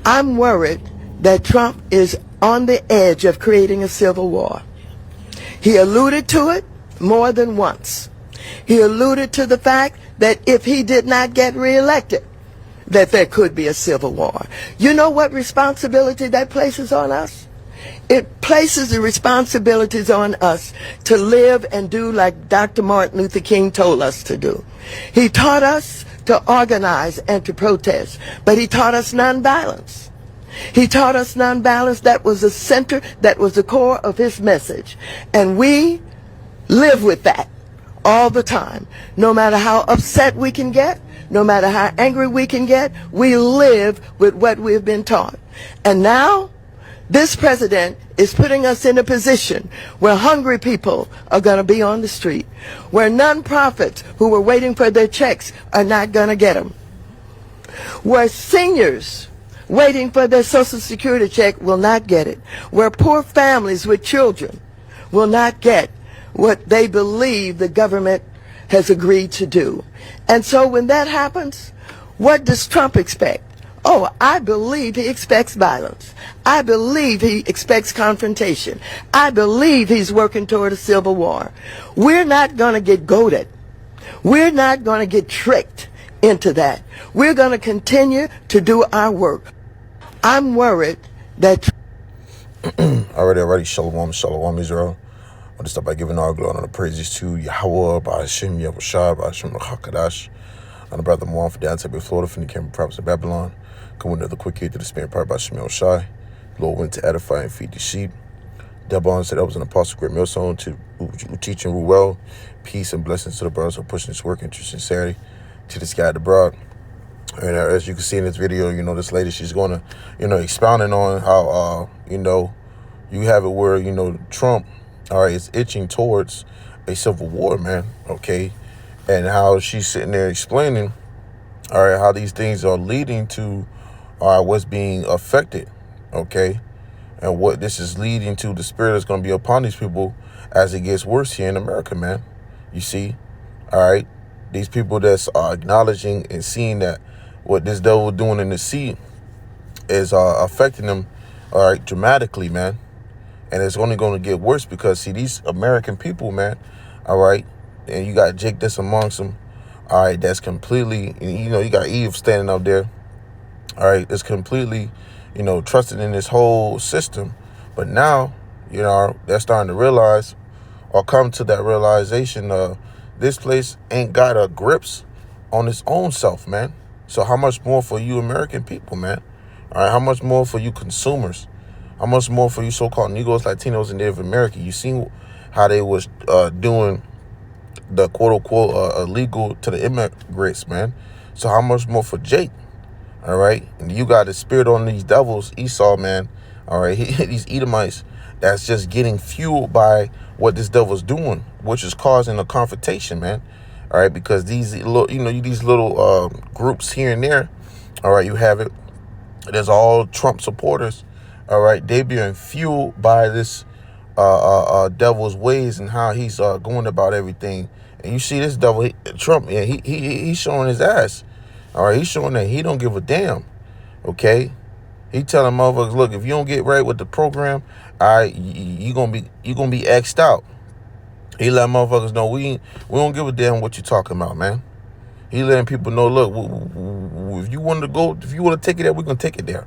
I'm worried that Trump is on the edge of creating a civil war. He alluded to it more than once. He alluded to the fact that if he did not get reelected, that there could be a civil war. You know what responsibility that places on us? It places the responsibilities on us to live and do like Dr. Martin Luther King told us to do. He taught us to organize and to protest, but he taught us nonviolence. He taught us nonviolence. That was the center, that was the core of his message. And we live with that all the time. No matter how upset we can get, no matter how angry we can get, we live with what we've been taught. And now, this president is putting us in a position where hungry people are going to be on the street, where nonprofits who were waiting for their checks are not going to get them, where seniors waiting for their Social Security check will not get it, where poor families with children will not get what they believe the government has agreed to do. And so when that happens, what does Trump expect? Oh, I believe he expects violence. I believe he expects confrontation. I believe he's working toward a civil war. We're not going to get goaded. We're not going to get tricked into that. We're going to continue to do our work. I'm worried that... Alrighty. Shalom, Israel. I want to start by giving all glory and the praises to YAHAWAH, BAHASHAM, BAHASHAM, QADASH. I'm the brother Moan for downtown Florida from the Cameron Province of Babylon. Come with another quick hit to the Spirit part by MILLSTONE. Lord went to edify and feed the sheep. Delbon said that was an apostle, great MILLSTONE, who teach and rule well. Peace and blessings to the brothers who are pushing this work into sincerity to the sky abroad. And as you can see in this video, this lady, she's going to, expounding on how, you have it where, Trump, all right, is itching towards a civil war, man, okay? And how she's sitting there explaining, all right, how these things are leading to what's being affected, okay? And what this is leading to, the spirit that's going to be upon these people as it gets worse here in America, man. You see, all right? These people that's acknowledging and seeing that what this devil doing in the sea is affecting them, all right, dramatically, man. And it's only going to get worse because, see, these American people, man, all right, and you got Jake that's amongst them, all right, that's completely, you got Eve standing up there, all right, that's completely, trusting in this whole system. But now, they're starting to realize or come to that realization this place ain't got a grips on its own self, man. So how much more for you American people, man? All right, how much more for you consumers? How much more for you so-called Negroes, Latinos, and Native American? You seen how they was doing the quote-unquote illegal to the immigrants, man. So how much more for Jake? All right, and you got the spirit on these devils, Esau, man. All right, these Edomites that's just getting fueled by what this devil's doing, which is causing a confrontation, man. All right, because these little, these little groups here and there, all right, you have it. There's all Trump supporters, all right. They being fueled by this devil's ways and how he's going about everything. And you see this devil, Trump, yeah, he's showing his ass. All right, he's showing that he don't give a damn. Okay, he telling motherfuckers, look, if you don't get right with the program, all right, you gonna be X'd out. He let motherfuckers know we don't give a damn what you talking about, man. He letting people know, look, if you want to go, if you want to take it there, we're gonna take it there.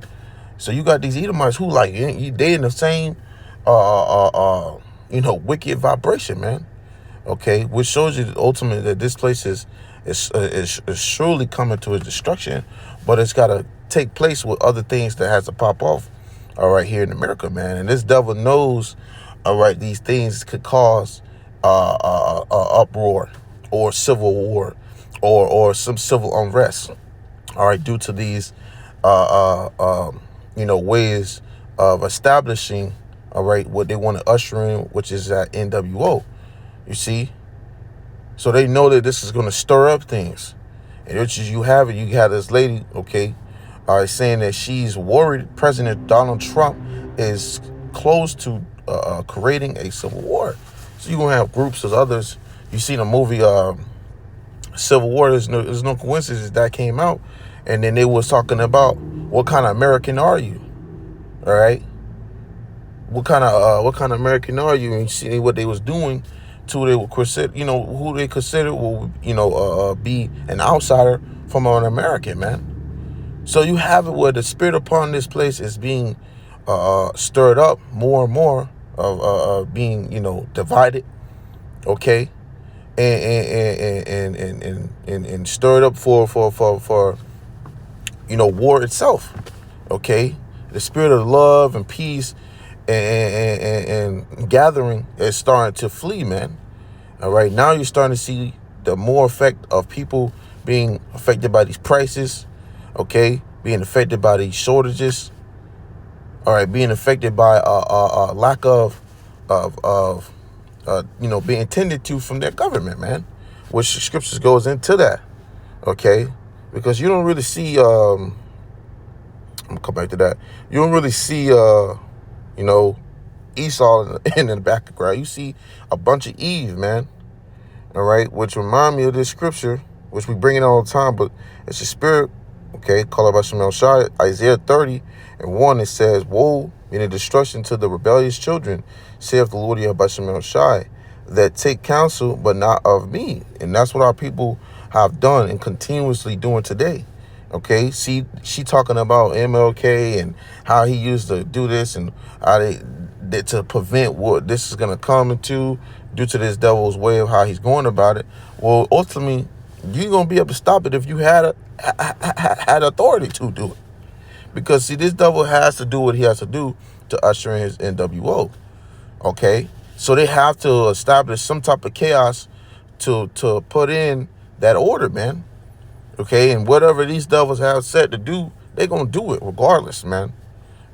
So you got these Edomites who like they in the same wicked vibration, man. Okay, which shows you ultimately that this place is surely coming to its destruction, but it's got to take place with other things that has to pop off, all right, here in America, man. And this devil knows, all right, these things could cause uproar or civil war or some civil unrest, all right, due to these ways of establishing, all right, what they want to usher in, which is that NWO. You see, so they know that this is going to stir up things, and which is you have this lady, okay, saying that she's worried President Donald Trump is close to creating a civil war. So you're gonna have groups of others. You see the movie Civil War. There's no coincidence that came out, and then they was talking about what kind of American are you? All right. What kind of American are you? And see what they was doing to who they would consider, who they consider will, be an outsider from an American, man. So you have it where the spirit upon this place is being stirred up more and more of being, divided, okay, and stirred up for war itself, okay. The spirit of love and peace and gathering is starting to flee, man. All right, now you're starting to see the more effect of people being affected by these prices, okay, being affected by these shortages, all right, being affected by lack of being tended to from their government, man, which the scriptures goes into that, okay, because you don't really see I'm gonna come back to that. You don't really see Esau in the background. You see a bunch of Eve, man. All right, which remind me of this scripture, which we bring it all the time, but it's the spirit, okay, called by MILLSTONE, Isaiah 30:1, it says, woe, meaning destruction to the rebellious children, saith the Lord YAHAWASHI, that take counsel, but not of me. And that's what our people have done and continuously doing today. Okay, see, she talking about MLK and how he used to do this and how they to prevent what this is going to come into due to this devil's way of how he's going about it. Well, ultimately, you're going to be able to stop it if you had authority to do it. Because, see, this devil has to do what he has to do to usher in his NWO. Okay, so they have to establish some type of chaos to put in that order, man. Okay, and whatever these devils have set to do, they're going to do it regardless, man.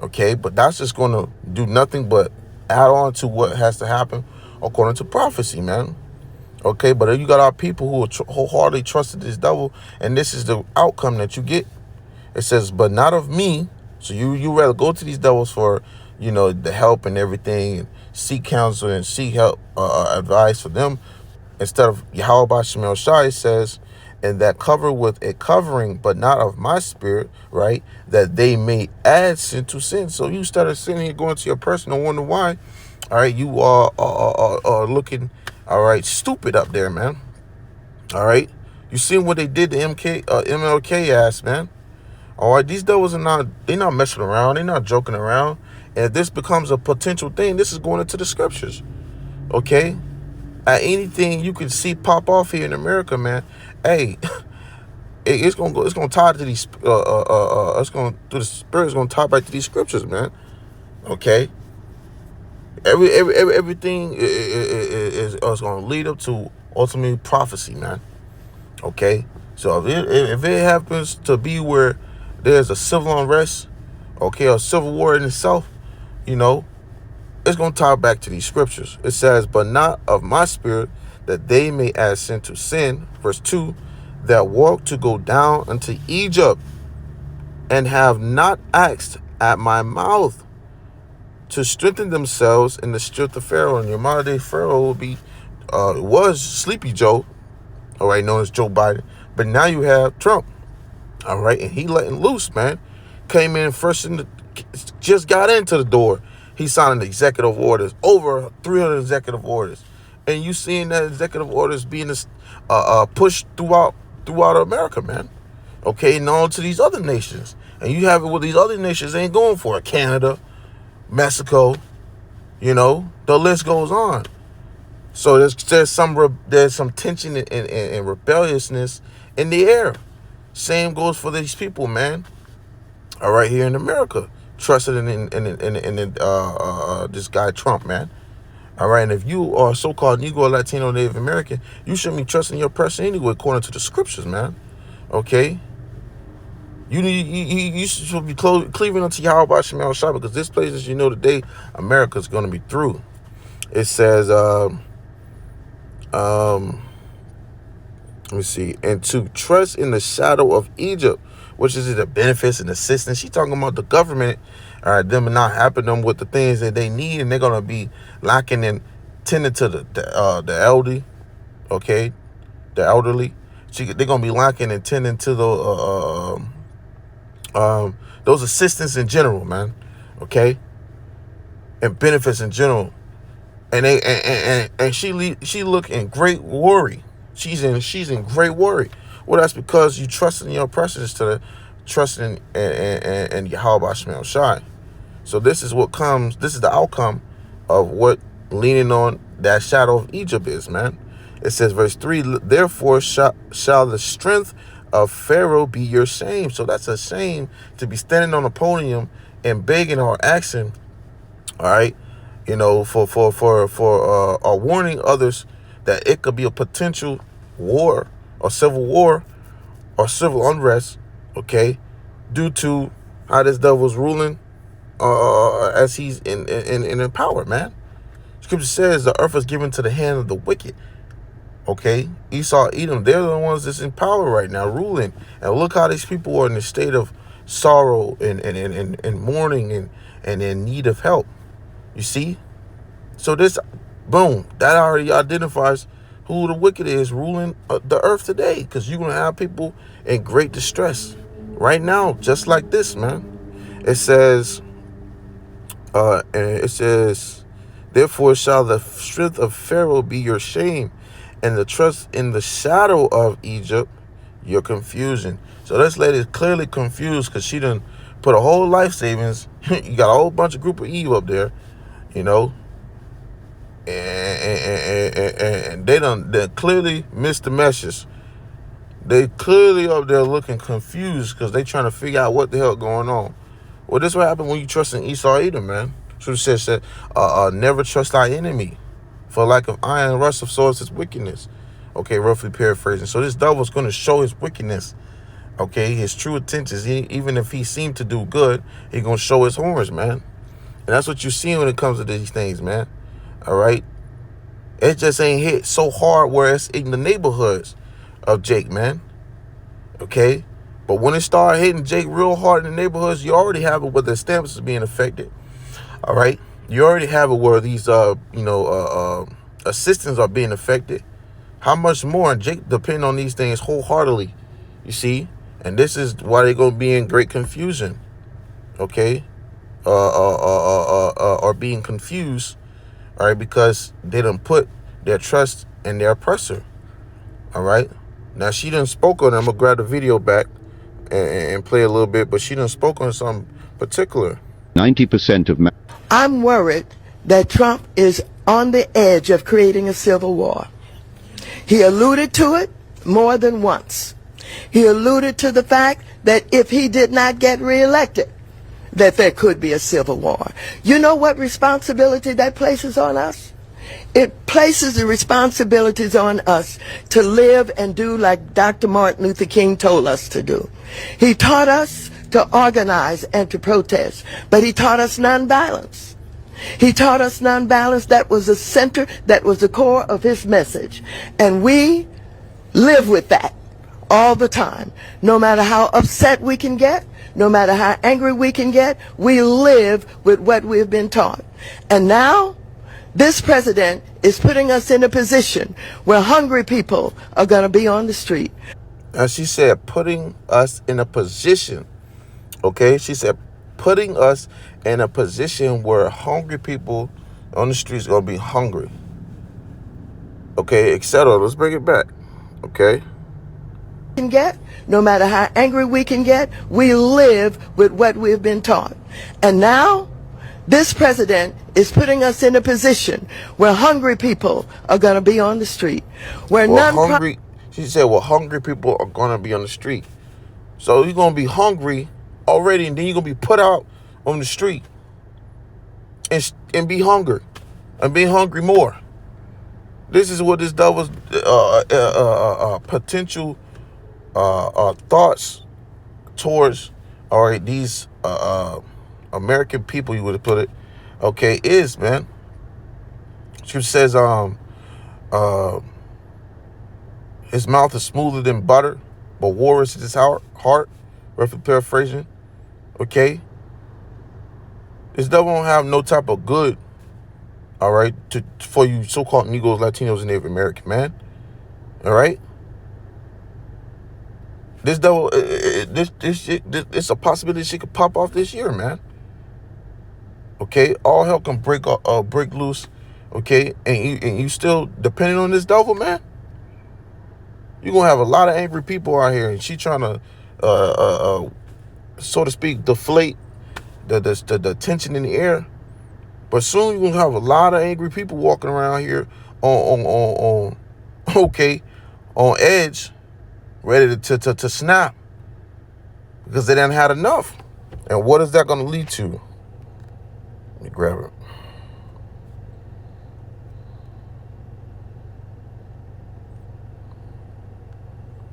Okay, but that's just going to do nothing but add on to what has to happen according to prophecy, man. Okay, but you got our people who are wholeheartedly trusted this devil, and this is the outcome that you get. It says, but not of me. So you rather go to these devils for, the help and everything, and seek counsel and seek help, advice for them, instead of YAHAWASHI says, and that cover with a covering, but not of my spirit, right? That they may add sin to sin. So you started sinning and going to your person and wonder why. All right, you are looking, all right, stupid up there, man. All right, you seen what they did to MLK ass, man. All right, these devils they're not messing around, they're not joking around. And if this becomes a potential thing, this is going into the scriptures, okay? Anything you can see pop off here in America, man. Hey, it's gonna tie to these. The spirit's gonna tie back to these scriptures, man. Okay. Everything is gonna lead up to ultimately prophecy, man. Okay. So if it happens to be where there's a civil unrest, okay, a civil war in itself, it's going to tie back to these scriptures. It says, but not of my spirit, that they may add sin to sin. Verse 2, that walk to go down unto Egypt, and have not asked at my mouth to strengthen themselves in the strength of Pharaoh. And your modern day Pharaoh will be, was Sleepy Joe, all right, known as Joe Biden. But now you have Trump, all right, and he letting loose, man. Came in first just got into the door. He signed executive orders, over 300 executive orders. And you seeing that executive orders being pushed throughout America, man. Okay, and on to these other nations. And you have it where these other nations ain't going for it. Canada, Mexico, the list goes on. So there's some tension and rebelliousness in the air. Same goes for these people, man. All right, here in America. Trusted in this guy Trump, man. All right, and if you are so-called Negro, Latino, Native American, you shouldn't be trusting your person anyway, according to the scriptures, man. Okay, you should be cleaving unto YAHAWASHI, because this place, as you know today, America is going to be through. It says, let me see, and to trust in the shadow of Egypt, which is the benefits and assistance. She's talking about the government, them not helping them with the things that they need, and they're gonna be lacking in tending to the elderly, okay, the elderly. They're gonna be lacking in tending to those assistance in general, man, okay, and benefits in general, and she look in great worry. She's in great worry. Well, that's because you trust in your oppressors to the trust in YAHAWASHI. So this is what comes. This is the outcome of what leaning on that shadow of Egypt is, man. It says, verse 3, therefore shall the strength of Pharaoh be your shame. So that's a shame to be standing on a podium and begging or asking, all right, you know, for warning others that it could be a potential war or civil unrest, okay, due to how this devil's ruling as he's in power, man. Scripture says the earth is given to the hand of the wicked. Okay, Esau, Edom, they're the ones that's in power right now, ruling. And look how these people are in a state of sorrow and mourning and in need of help. You see? So this, boom, that already identifies who the wicked is ruling the earth today. Because you're going to have people in great distress right now, just like this, man. It says, therefore shall the strength of Pharaoh be your shame, and the trust in the shadow of Egypt your confusion. So this lady is clearly confused because she done put a whole life savings. You got a whole bunch of group of Eve up there, you know, and they clearly missed the message. They clearly up there looking confused because they trying to figure out what the hell going on. Well, this is what happened when you trust in Esau Edom, man. So it says that never trust thy enemy, for lack of iron rust of swords is wickedness. Okay, roughly paraphrasing. So this devil's going to show his wickedness. Okay, his true intentions. Even if he seemed to do good, he's going to show his horns, man. And that's what you see when it comes to these things, man. All right. It just ain't hit so hard where it's in the neighborhoods of Jake, man. Okay. But when it started hitting Jake real hard in the neighborhoods, you already have it where the stamps is being affected. All right. You already have it where these, assistants are being affected. How much more? And Jake depend on these things wholeheartedly, you see? And this is why they're going to be in great confusion. Okay. Or being confused. All right. Because they done put their trust in their oppressor. All right. Now she done spoke on it. I'm going to grab the video back and play a little bit. But she done spoke on something particular. 90% of I'm worried that Trump is on the edge of creating a civil war. He alluded to it more than once. He alluded to the fact that if he did not get reelected, that there could be a civil war. You know what responsibility that places on us? It places the responsibilities on us to live and do like Dr. Martin Luther King told us to do. He taught us to organize and to protest, but he taught us nonviolence. He taught us nonviolence. That was the center, that was the core of his message. And we live with that all the time. No matter how upset we can get, no matter how angry we can get, we live with what we've been taught. And now, this president is putting us in a position where hungry people are going to be on the street. And she said, putting us in a position, okay? She said, putting us in a position where hungry people on the streets are going to be hungry. Okay, etc. Let's bring it back, okay? Can get, no matter how angry we can get, we live with what we've been taught. And now, this president is putting us in a position where hungry people are going to be on the street. She said, well, hungry people are going to be on the street. So you're going to be hungry already, and then you're going to be put out on the street and be hungry and be hungry more. This is what this devil's potential thoughts towards, all right, these American people, you would have put it, okay, is, man. Scripture says, his mouth is smoother than butter, but war is his heart, roughly paraphrasing, okay? This devil don't have no type of good, all right, for you so-called Negroes, Latinos, and Native American, man, all right? This devil, it's a possibility she could pop off this year, man. Okay, all hell can break loose. Okay, and you still depending on this devil, man. You're gonna have a lot of angry people out here, and she trying to, so to speak, deflate the tension in the air. But soon you're gonna have a lot of angry people walking around here on edge, ready to snap because they done had enough. And what is that gonna lead to? Let me grab it.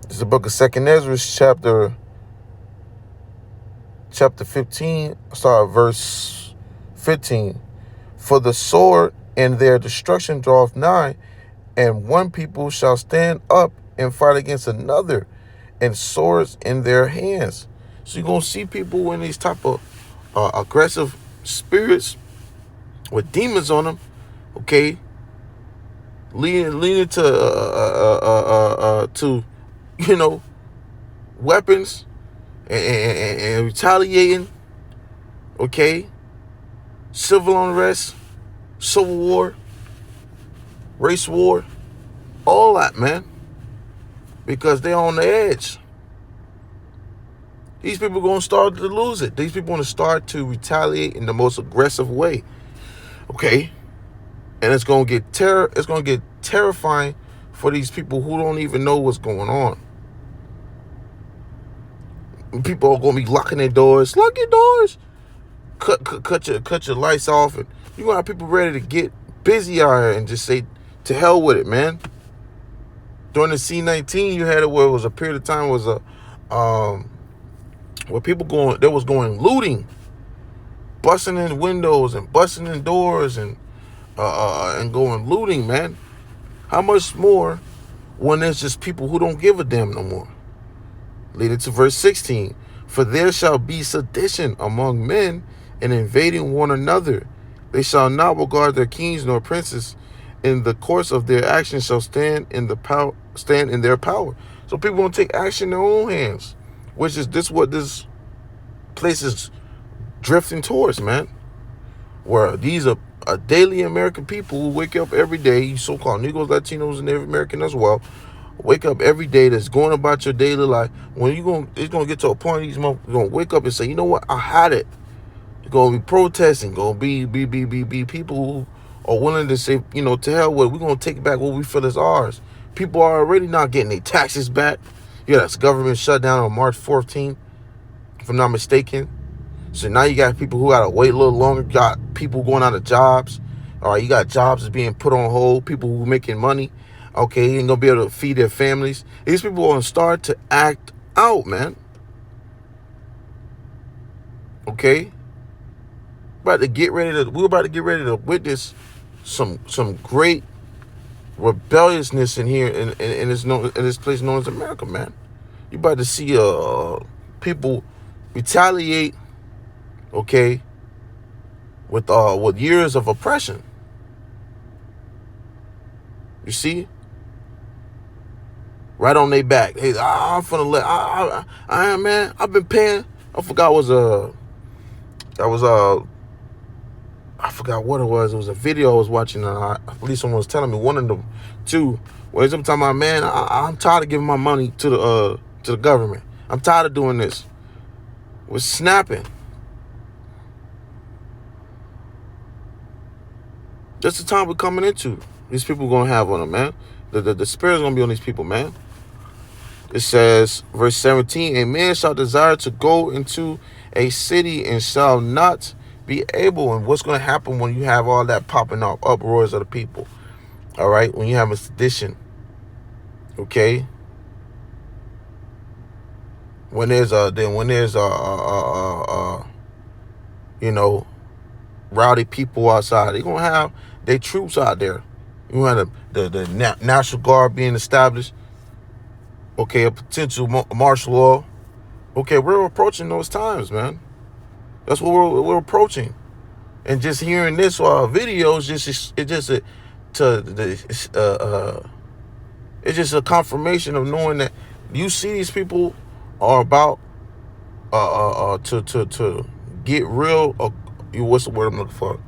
This is the book of 2nd Ezra, chapter 15, start verse 15. For the sword and their destruction draweth nigh, and one people shall stand up and fight against another, and swords in their hands. So you're going to see people in these type of aggressive spirits with demons on them, okay, leaning to weapons and retaliating, okay, civil unrest, civil war, race war, all that, man, because they're on the edge. These people are going to start to lose it. These people are going to start to retaliate in the most aggressive way, okay, and it's going to get terrifying for these people who don't even know what's going on. People are going to be locking their doors. Lock your doors. Cut your lights off, and you're gonna have people ready to get busy out here and just say to hell with it, man. During the C-19, you had it where it was a period of time where people going looting, busting in windows and busting in doors and going looting, man. How much more when there's just people who don't give a damn no more? Leading to verse 16. For there shall be sedition among men, and invading one another. They shall not regard their kings nor princes. In the course of their actions shall stand in their power. So people won't take action in their own hands, which is what this place is drifting towards, man. Where these are daily American people who wake up every day, so-called Negroes, Latinos, and Native American as well, wake up every day that's going about your daily life. It's gonna get to a point these motherfuckers gonna wake up and say, you know what, I had it. It's gonna be protesting, gonna be people who are willing to say, to hell with it. We're gonna take back what we feel is ours. People are already not getting their taxes back. Yeah, that's government shutdown on March 14th, if I'm not mistaken. So now you got people who gotta wait a little longer, got people going out of jobs. All right, you got jobs that's being put on hold, people who are making money. Okay, ain't gonna be able to feed their families. These people are gonna start to act out, man. Okay? We're about to get ready to witness some great rebelliousness in here in this place known as America, man. You're about to see people retaliate, okay, with years of oppression. You see? Right on their back. Hey, I'm finna let I am, man. I've been paying. I forgot I forgot what it was. It was a video I was watching. At least someone was telling me, one of them two. Where I'm talking about, man, I'm tired of giving my money to the government. I'm tired of doing this. We're snapping. That's the time we're coming into. These people gonna have on them, man. The spirit's gonna be on these people, man. It says, verse 17, a man shall desire to go into a city and shall not be able. And what's going to happen when you have all that popping up, uproars of the people? All right, when you have a sedition, okay. When there's rowdy people outside, they're gonna have their troops out there. You have the National Guard being established. Okay, a potential martial law. Okay, we're approaching those times, man. That's what we're approaching. And just hearing this video is it's just a confirmation of knowing that you see these people are about to get real. What's the word I'm looking for?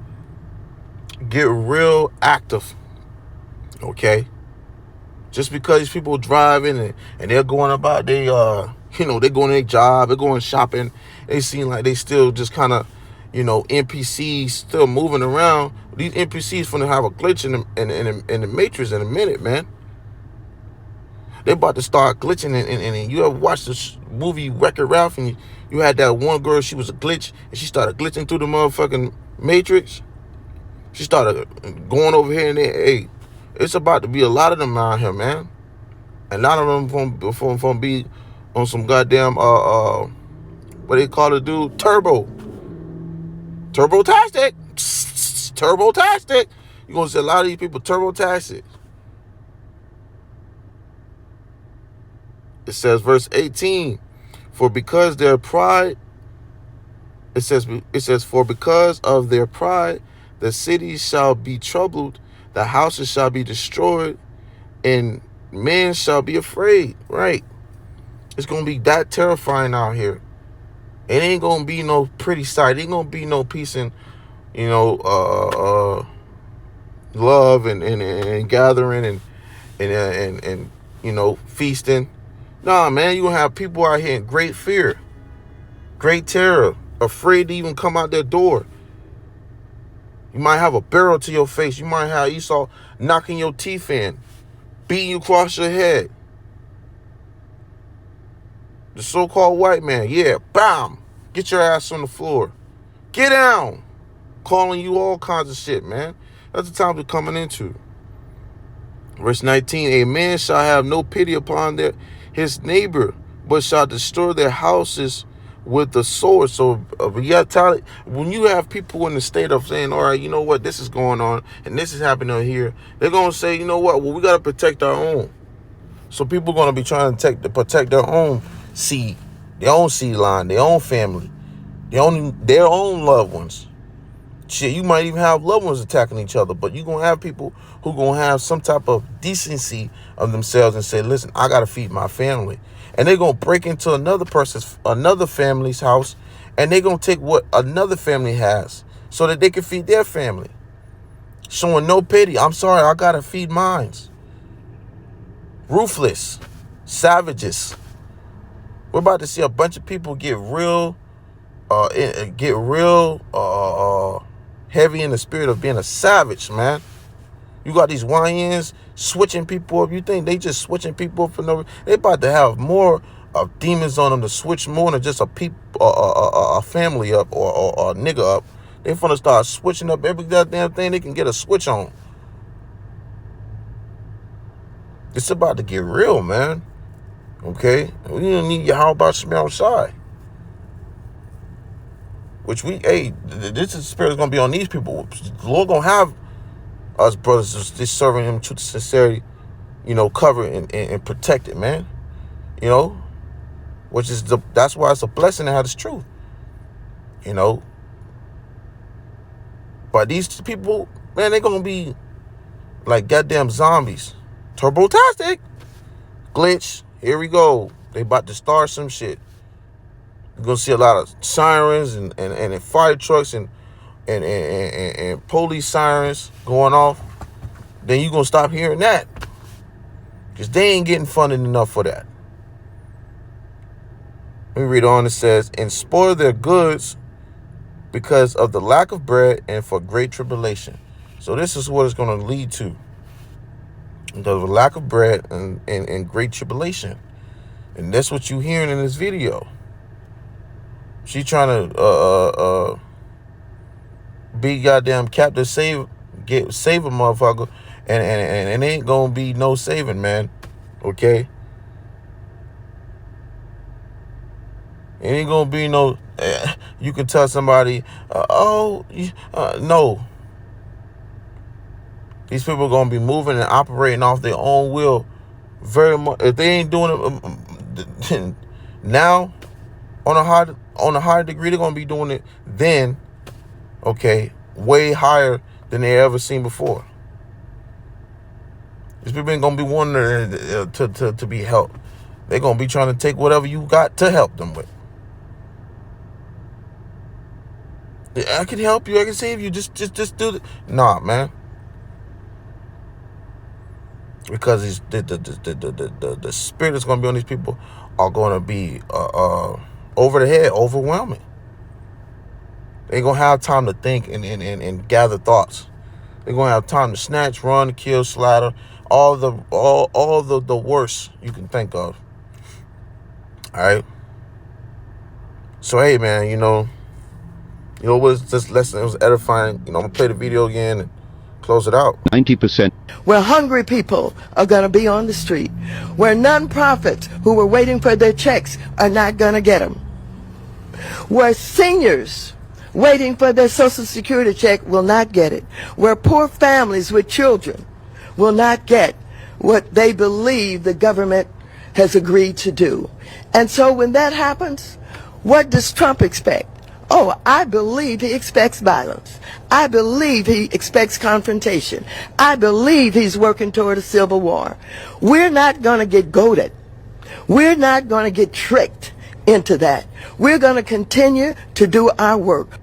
Get real active. Okay. Just because these people driving and they're going about they they're going to their job, they're going shopping, they seem like they still just kind of NPCs still moving around. These NPCs gonna have a glitch in the matrix in a minute, man. They about to start glitching and you ever watched this movie Wreck-It Ralph and you had that one girl, she was a glitch and she started glitching through the motherfucking matrix. She started going over here and there. Hey, it's about to be a lot of them out here, man. And a lot of them from be on some goddamn what they call it, dude? Turbo-tastic. Turbo-tastic. You're gonna see a lot of these people turbo-tastic. It says verse 18, for because their pride, it says, for because of their pride, the cities shall be troubled, the houses shall be destroyed, and men shall be afraid. Right. It's going to be that terrifying out here. It ain't going to be no pretty sight. It ain't going to be no peace and, love and gathering and feasting. Nah, man, you're going to have people out here in great fear, great terror, afraid to even come out their door. You might have a barrel to your face. You might have Esau knocking your teeth in, beating you across your head. The so-called white man, yeah, bam, get your ass on the floor. Get down. Calling you all kinds of shit, man. That's the time we're coming into. Verse 19, a man shall have no pity upon his neighbor, but shall destroy their houses with the sword. So when you have people in the state of saying, all right, you know what, this is going on and this is happening here, they're going to say, you know what, well, we got to protect our own. So people are going to be trying to protect their own seed, their own seed line, their own family, their own loved ones. Shit, you might even have loved ones attacking each other, but you're going to have people who going to have some type of decency of themselves and say, listen, I got to feed my family. And they're going to break into another family's house, and they're going to take what another family has so that they can feed their family. Showing no pity. I'm sorry, I got to feed mine. Ruthless. Savages. We're about to see a bunch of people get real heavy in the spirit of being a savage, man. You got these YNs switching people up. You think they just switching people up for no reason? They about to have more demons on them to switch more than just a family up or a nigga up. They finna start switching up every goddamn thing they can get a switch on. It's about to get real, man. Okay? We don't need YAHAWASHI outside. Which this is spirit is going to be on these people. The Lord going to have us brothers just serving him to sincerity, cover and protect it, man. Which is that's why it's a blessing to have this truth. But these people, man, they're going to be like goddamn zombies. Turbo-tastic. Glitch. Here we go. They about to start some shit. You're going to see a lot of sirens and fire trucks and police sirens going off. Then you're going to stop hearing that. Because they ain't getting funded enough for that. Let me read on. It says, and spoil their goods because of the lack of bread and for great tribulation. So this is what it's going to lead to. The lack of bread and great tribulation. And that's what you're hearing in this video. She trying to be goddamn captive, save a motherfucker, and ain't gonna be no saving, man. Okay, it ain't gonna be no. You can tell somebody, no. These people are gonna be moving and operating off their own will, very much. If they ain't doing it now, on a higher degree, they're gonna be doing it then. Okay, way higher than they ever seen before. These people ain't gonna be wanting to be helped. They're going to be trying to take whatever you got to help them with. I can help you. I can save you. Just do it. Nah, man. Because it's the spirit that's going to be on these people are going to be over the head, overwhelming. They ain't going to have time to think and gather thoughts. They're going to have time to snatch, run, kill, slaughter, all the worst you can think of. All right. So, hey, man, you know what this lesson, it was edifying. You know, I'm going to play the video again and close it out. 90%. Where hungry people are going to be on the street. Where non-profits who were waiting for their checks are not going to get them. Where seniors waiting for their Social Security check will not get it. Where poor families with children will not get what they believe the government has agreed to do. And so when that happens, what does Trump expect? Oh, I believe he expects violence. I believe he expects confrontation. I believe he's working toward a civil war. We're not going to get goaded. We're not going to get tricked into that. We're going to continue to do our work.